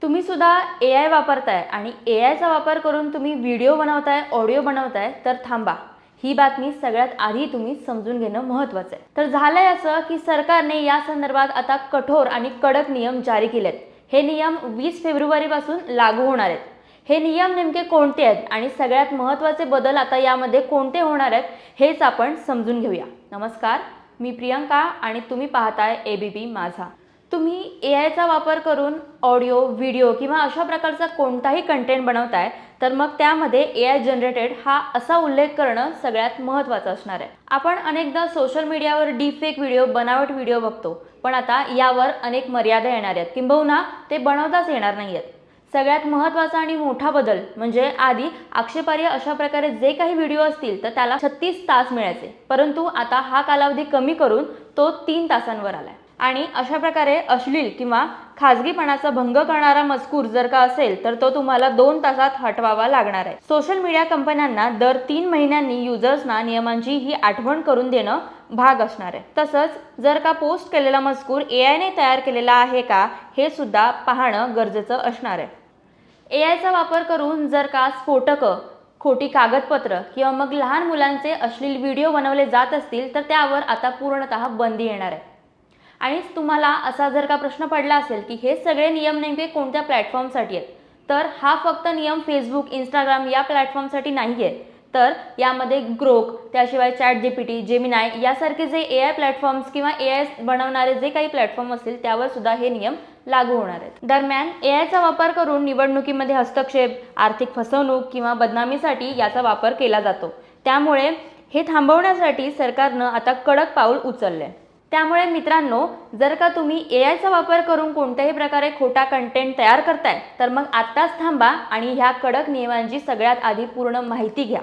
तुम्ही सुद्धा AI वापरताय आणि AIचा वापर करून तुम्ही व्हिडिओ बनवताय, ऑडिओ बनवताय, तर थांबा. ही बातमी सगळ्यात आधी तुम्ही समजून घेणं महत्त्वाचं आहे. तर झालंय असं की सरकारने या संदर्भात आता कठोर आणि कडक नियम जारी केलेत. हे नियम 20 फेब्रुवारीपासून लागू होणार आहेत. हे नियम नेमके कोणते आहेत आणि सगळ्यात महत्त्वाचे बदल आता यामध्ये कोणते होणार आहेत हेच आपण समजून घेऊया. नमस्कार, मी प्रियंका आणि तुम्ही पाहताय ABP माझा. तुम्ही AIचा वापर करून ऑडिओ, व्हिडिओ किंवा अशा प्रकारचा कोणताही कंटेंट बनवताय, तर मग त्यामध्ये AI जनरेटेड हा असा उल्लेख करणं सगळ्यात महत्त्वाचं असणार आहे. आपण अनेकदा सोशल मीडियावर डीपफेक व्हिडिओ, बनावट व्हिडिओ बघतो, पण आता यावर अनेक मर्यादा येणार आहेत, किंबहुना ते बनवताच येणार नाही आहेत. सगळ्यात महत्त्वाचा आणि मोठा बदल म्हणजे आधी आक्षेपार्ह अशा प्रकारे जे काही व्हिडिओ असतील तर त्याला 36 तास मिळायचे, परंतु आता हा कालावधी कमी करून तो 3 तासांवर आलाय. आणि अशा प्रकारे अश्लील किंवा खाजगीपणाचा भंग करणारा मजकूर जर का असेल तर तो तुम्हाला 2 तासात हटवावा लागणार आहे. सोशल मीडिया कंपन्यांना दर 3 महिन्यांनी युजर्सना नियमांची ही आठवण करून देणं भाग असणार आहे. तसंच जर का पोस्ट केलेला मजकूर AIने तयार केलेला आहे का हे सुद्धा पाहणं गरजेचं असणार आहे. AIचा वापर करून जर का स्फोटकं, खोटी कागदपत्र किंवा मग लहान मुलांचे अश्लील व्हिडिओ बनवले जात असतील तर त्यावर आता पूर्णतः बंदी येणार आहे. आणि तुम्हाला असा जर का प्रश्न पडला असेल की हे सगळे नियम नेमके कोणत्या प्लॅटफॉर्मसाठी आहेत, तर हा फक्त नियम फेसबुक, इंस्टाग्राम या प्लॅटफॉर्मसाठी नाही आहे. तर यामध्ये ग्रोक, त्याशिवाय ChatGPT, जेमिनाय यासारखे जे AI प्लॅटफॉर्म्स किंवा AI बनवणारे जे काही प्लॅटफॉर्म असतील त्यावर सुद्धा हे नियम लागू होणार आहेत. दरम्यान AIचा वापर करून निवडणुकीमध्ये हस्तक्षेप, आर्थिक फसवणूक किंवा बदनामीसाठी याचा वापर केला जातो. त्यामुळे हे थांबवण्यासाठी सरकारनं आता कडक पाऊल उचलले. त्यामुळे मित्रांनो, जर का तुम्ही AIचा वापर करून कोणत्याही प्रकारे खोटा कंटेंट तयार करताय तर मग आत्ताच थांबा आणि ह्या कडक नियमांची सगळ्यात आधी पूर्ण माहिती घ्या.